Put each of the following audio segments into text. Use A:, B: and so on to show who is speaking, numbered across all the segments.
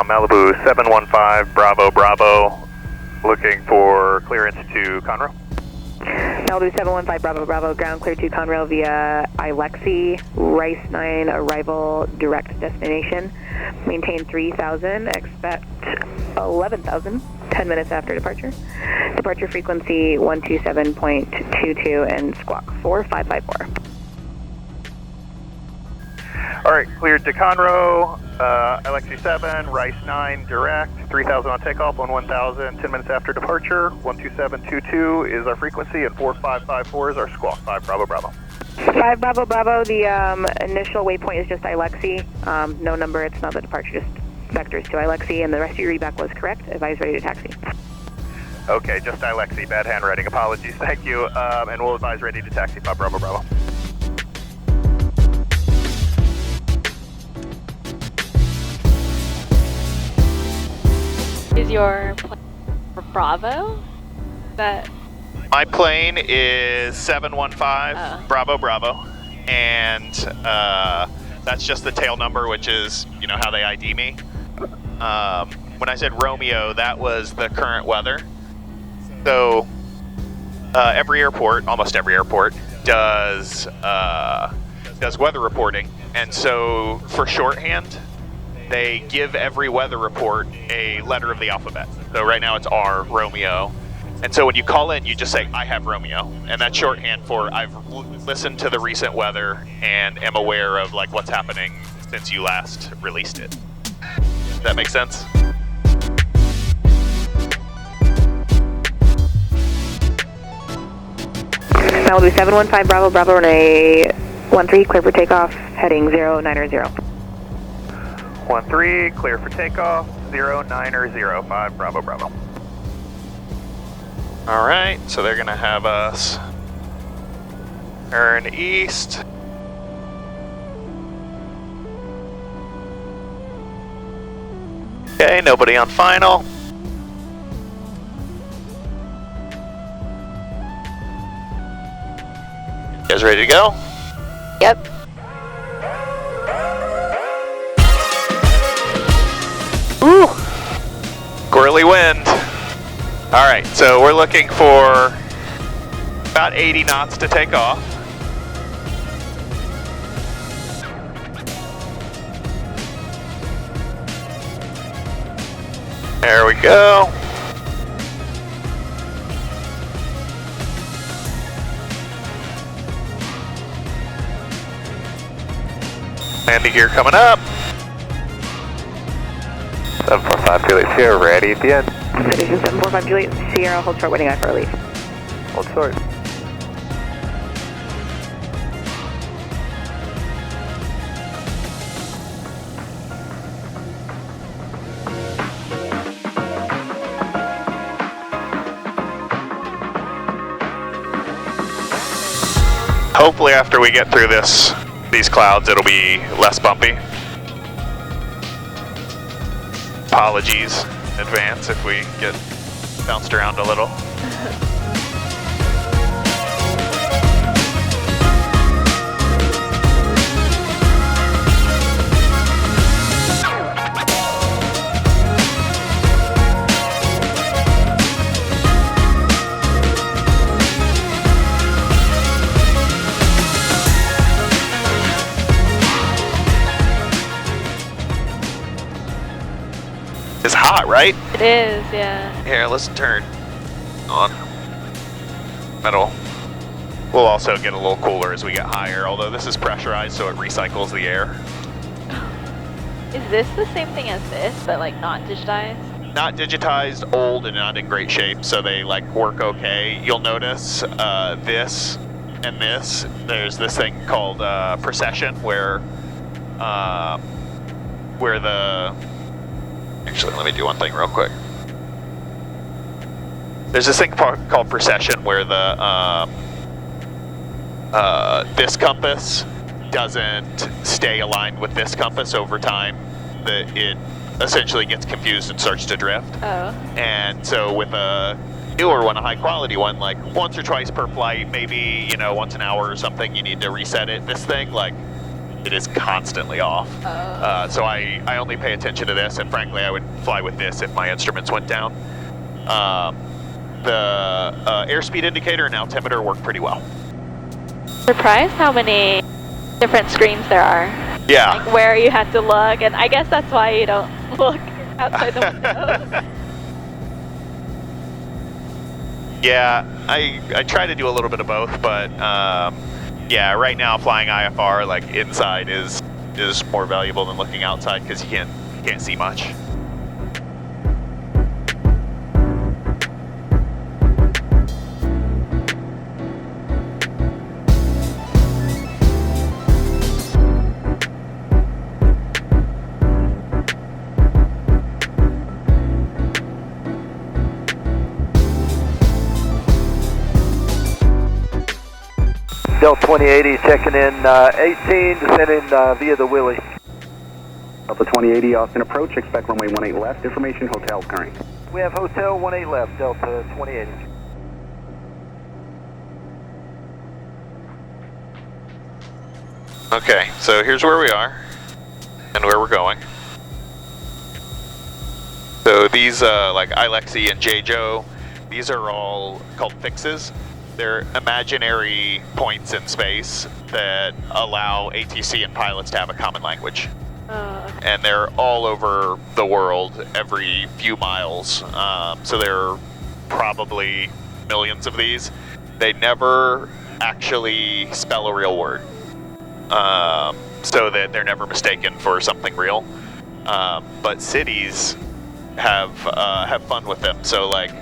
A: Now Malibu 715 Bravo Bravo, looking for clearance to Conroe.
B: Malibu 715 Bravo Bravo, ground clear to Conrail via Ilexi, Rice 9, arrival direct destination. Maintain 3,000, expect 11,000, 10 minutes after departure. Departure frequency 127.22 and squawk 4554.
A: Alright, cleared to Conroe, Alexi 7, Rice 9, direct, 3,000 on takeoff, 1,000, 10 minutes after departure, 12722 is our frequency, and 4554 is our squawk, 5 Bravo Bravo.
B: 5 Bravo Bravo, the initial waypoint is just Ilexi, no number, it's not the departure, just vectors to Ilexi, and the rest of your readback was correct, advise ready to taxi.
A: Okay, just Ilexi, bad handwriting, apologies, thank you, and we'll advise ready to taxi, 5 Bravo Bravo.
C: Is your plane for Bravo? That
D: my plane is 715 Bravo Bravo, and that's just the tail number, which is, you know, how they ID me. When I said Romeo, that was the current weather. So every airport, almost every airport, does weather reporting, and so for shorthand, they give every weather report a letter of the alphabet. So right now it's R, Romeo. And so when you call in, you just say, I have Romeo. And that's shorthand for I've listened to the recent weather and am aware of like what's happening since you last released it. Does that make sense?
B: Malibu 715 Bravo Bravo, runway 13, clear for takeoff, heading 090.
A: 13, clear for takeoff, 090, 5 Bravo Bravo.
D: All right, so they're gonna have us turn east. Okay, nobody on final. You guys ready to go?
C: Yep.
D: Ooh, squirrely wind. All right, so we're looking for about 80 knots to take off. There we go. Landing gear coming up.
A: 745 Juliet Sierra, ready at the end.
B: Station 745 Juliet Sierra, hold short, waiting eye for release.
A: Hold short.
D: Hopefully after we get through these clouds, it'll be less bumpy. Apologies in advance if we get bounced around a little. It's hot, right?
C: it is, yeah.
D: Here, let's turn on. Metal. We'll also get a little cooler as we get higher, although this is pressurized so it recycles the air.
C: Is this the same thing as this, but like not digitized?
D: Not digitized, old, and not in great shape, so they like work okay. You'll notice this and this. There's this thing called precession where the... Actually, let me do one thing real quick. There's this thing called precession where the this compass doesn't stay aligned with this compass over time. It essentially gets confused and starts to drift.
C: Oh.
D: And so with a newer one, a high quality one, like once or twice per flight, maybe, you know, once an hour or something, you need to reset it. This thing, like, it is constantly off. So I only pay attention to this, and frankly, I would fly with this if my instruments went down. The airspeed indicator and altimeter work pretty well.
C: Surprised how many different screens there are.
D: Yeah.
C: Like where you have to look, and I guess that's why you don't look outside the window.
D: Yeah, I try to do a little bit of both, but yeah, right now flying IFR like inside is more valuable than looking outside because you can't see much.
E: Delta 2080 checking in 18, descending via the Willie.
F: Delta 2080 Austin approach, expect runway 18 left, information hotel current.
E: We have hotel 18 left, Delta 2080.
D: Okay, so here's where we are and where we're going. So these like Ilexi and JJo, these are all called fixes. They're imaginary points in space that allow ATC and pilots to have a common language. And they're all over the world every few miles. So there are probably millions of these. They never actually spell a real word. So that they're never mistaken for something real. But cities have fun with them. So like,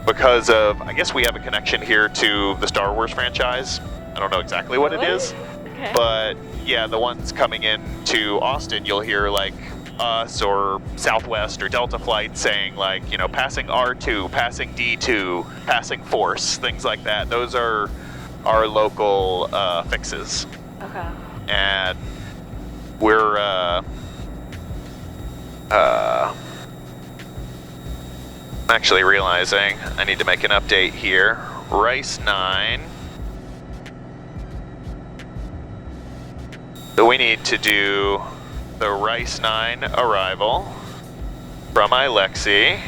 D: because of, I guess we have a connection here to the Star Wars franchise. I don't know exactly what it is,
C: okay.
D: But yeah, the ones coming in to Austin, you'll hear like us or Southwest or Delta Flight saying like, you know, passing R2, passing D2, passing Force, things like that. Those are our local fixes.
C: Okay.
D: And we're actually realizing I need to make an update here. Rice 9. So we need to do the Rice 9 arrival from Ilexi.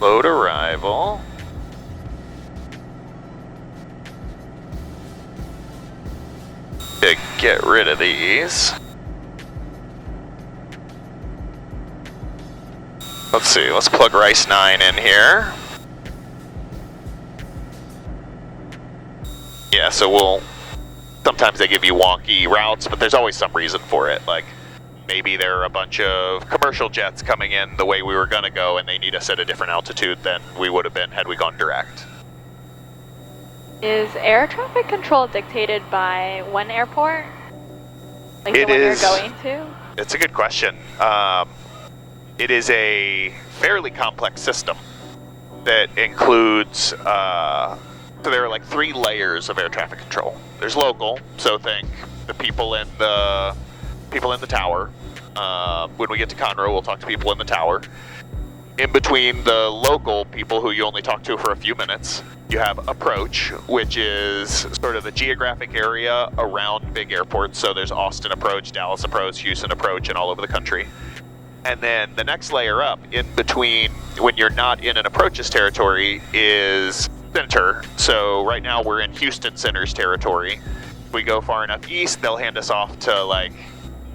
D: Load arrival. To get rid of these. Let's see, let's plug Rice 9 in here. Yeah, so we'll, sometimes they give you wonky routes, but there's always some reason for it. Like, maybe there are a bunch of commercial jets coming in the way we were gonna go and they need us at a different altitude than we would have been had we gone direct.
C: Is air traffic control dictated by one airport? Like
D: It
C: the one
D: is.
C: you're going to?
D: It's a good question. It is a fairly complex system that includes, so there are like 3 layers of air traffic control. There's local, so think the people in the tower. When we get to Conroe, we'll talk to people in the tower. In between the local people who you only talk to for a few minutes, you have approach, which is sort of the geographic area around big airports. So there's Austin approach, Dallas approach, Houston approach, and all over the country. And then the next layer up in between when you're not in an approaches territory is center. So right now we're in Houston Center's territory. If we go far enough east, they'll hand us off to like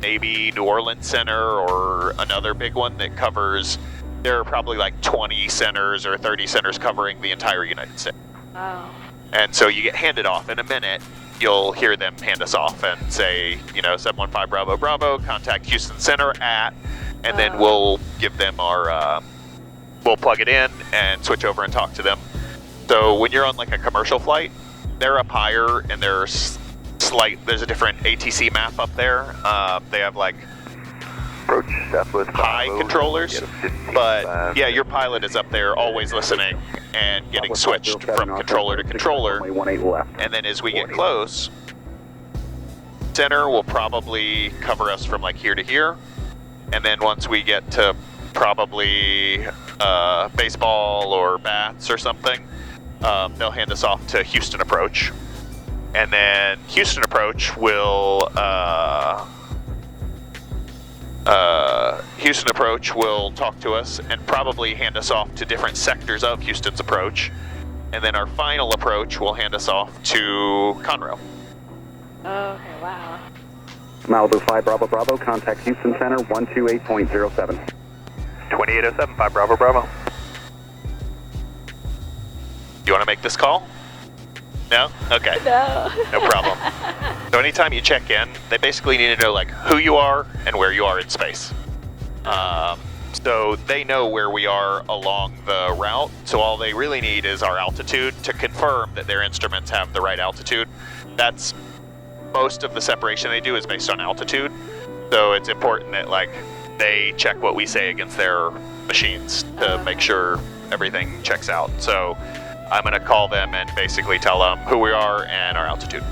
D: maybe New Orleans Center or another big one that covers, there are probably like 20 centers or 30 centers covering the entire United States.
C: Oh.
D: And so you get handed off in a minute. You'll hear them hand us off and say, you know, 715 Bravo Bravo, contact Houston Center at, and then we'll give them our, we'll plug it in and switch over and talk to them. So when you're on like a commercial flight, they're up higher and there's a different ATC map up there. They have like
E: Approach Southwest
D: high controllers, but yeah, your pilot is up there always listening and getting switched from controller to controller.
F: Runway 18 left.
D: And then as we get close, center will probably cover us from like here to here. And then once we get to probably baseball or bats or something, they'll hand us off to Houston approach. And then Houston approach will talk to us and probably hand us off to different sectors of Houston's approach. And then our final approach will hand us off to Conroe.
C: Okay, wow.
F: Malibu 5 Bravo Bravo, contact Houston Center 128.07.
A: 2807, 5 Bravo Bravo.
D: You want to make this call? No? Okay.
C: No.
D: No problem. So anytime you check in, they basically need to know like who you are and where you are in space. So they know where we are along the route. So all they really need is our altitude to confirm that their instruments have the right altitude. That's most of the separation they do is based on altitude. So it's important that like they check what we say against their machines to make sure everything checks out. So I'm going to call them and basically tell them who we are and our altitude.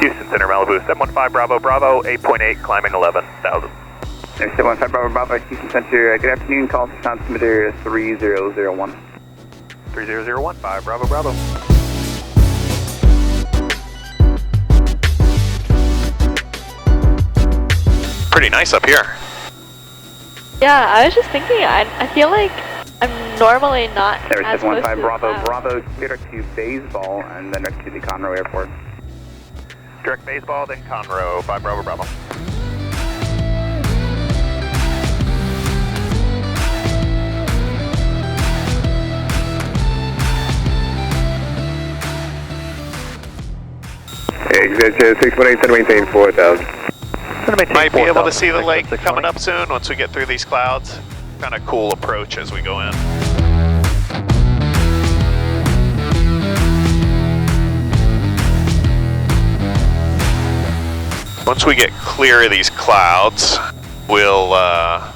A: Houston Center, Malibu, 715 Bravo Bravo, 8.8, climbing 11,000.
F: 715 Bravo Bravo, Houston Center, good afternoon, call to transmitter 3001.
A: 3001, 5 Bravo Bravo.
D: Pretty nice up here.
C: Yeah, I was just thinking, I feel like I'm normally not as close to
F: 715
C: the
F: Bravo
C: clouds.
F: Bravo, direct to baseball and then direct to the Conroe Airport.
A: Direct baseball, then Conroe, 5 Bravo Bravo.
F: Exit 618, center maintain 4,000.
D: Might be able to see the lake coming up soon once we get through these clouds. Kind of cool approach as we go in. Once we get clear of these clouds, we'll, and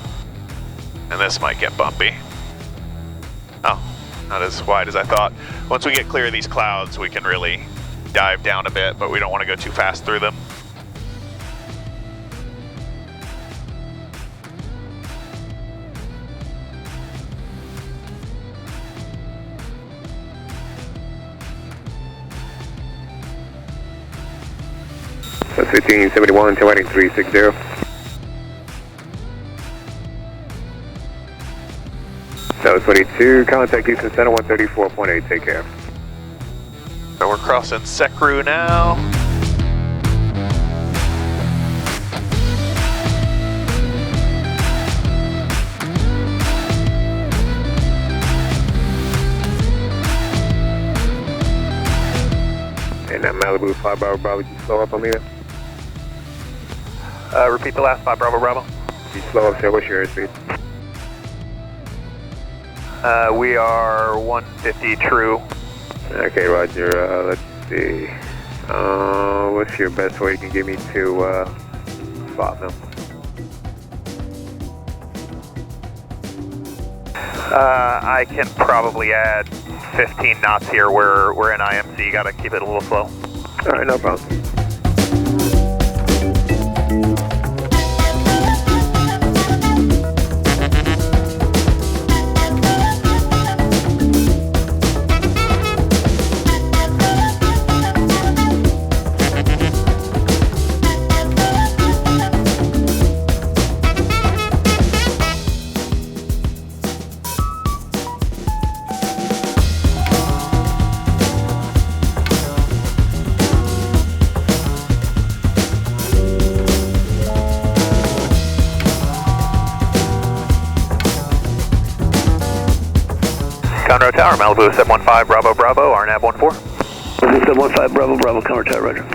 D: this might get bumpy. Oh, not as wide as I thought. Once we get clear of these clouds, we can really dive down a bit, but we don't want to go too fast through them.
F: That's 1571, turning 360. That was 22, contact Houston Center 134.8, take care.
D: So we're crossing Secru now.
F: And that Malibu 5 Bravo Bravo, would you slow up on me there?
A: Repeat the last 5 Bravo Bravo.
F: You slow up, sir, what's your airspeed?
A: We are 150 true.
F: Okay, roger, let's see. What's your best way you can get me to spot them?
A: I can probably add 15 knots here. We're in IMC, you gotta keep it a little slow.
F: Alright, no problem.
A: Conroe Tower, Malibu 715 Bravo Bravo, RNAV 14.
E: 715 Bravo Bravo, Conroe Tower, roger.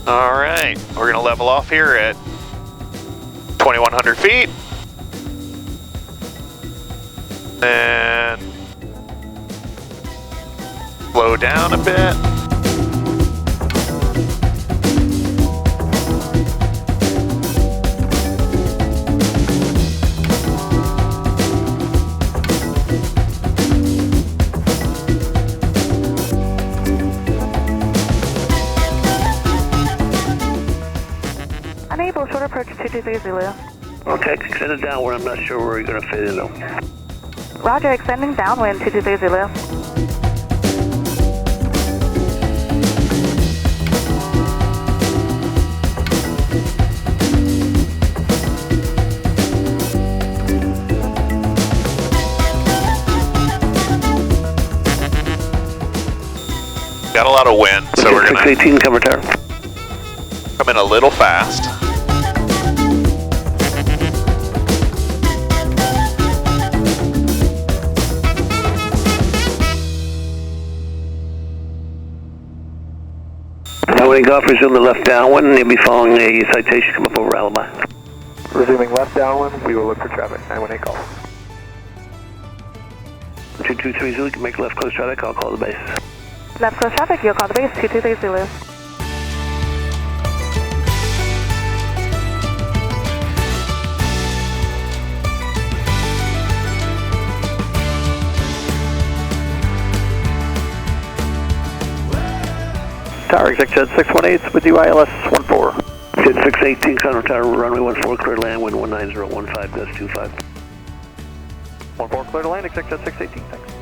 D: All right, we're gonna level off here at 2,100 feet. And slow down a bit.
B: Unable, short approach 223 Zulu.
G: Okay, extend it downward. I'm not sure where you're going to fit in though.
B: Roger, extending downwind 223 Zulu.
D: Got a lot of wind, so we're gonna
G: 618, cover tower.
D: come in a little fast.
G: Downwind golf, resume the left downwind, and you'll be following a citation come up over Alibi.
E: Resuming left downwind, we will look for traffic. 918 call.
G: 223 Zulu, can make left close traffic, I'll call the base.
B: Left close traffic, you'll call the base 223 Zulu.
E: Tower exec Jet 618 with you ILS 14.
G: Jet 618, Conroe Tower, runway 14, clear to land, wind 19015, gust 25.
E: 14 clear to land, exec Jet 618, thanks.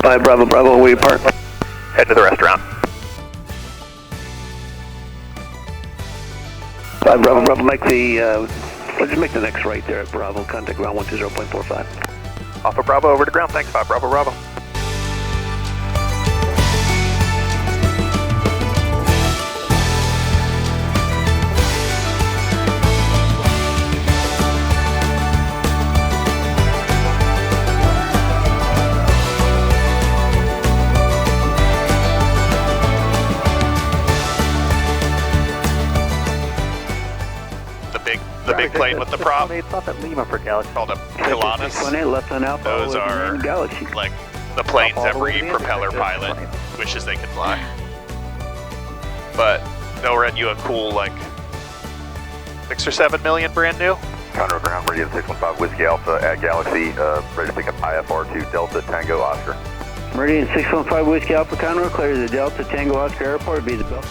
G: Five Bravo Bravo, where you park?
A: Head to the restaurant.
G: 5 Bravo Bravo, make the, let's just make the next right there at Bravo, contact ground 120.45.
A: Off of Bravo over to ground, thanks, 5 Bravo Bravo.
D: The big plane with the prop
E: Stop at Lima for Galaxy.
D: called a Pilatus.
G: 618, left on Alpha,
D: Those are
G: Galaxy.
D: like the planes
E: All the way
D: every
E: to the
D: propeller
E: end,
D: pilot
E: exec
D: wishes they could fly. But they'll rent you a cool like 6 or 7 million brand new.
H: Conroe ground, Meridian 615 Whiskey Alpha at Galaxy, ready to pick up IFR2 Delta Tango Oscar.
G: Meridian 615 Whiskey Alpha Conroe, clear to the Delta Tango Oscar Airport, be the bell.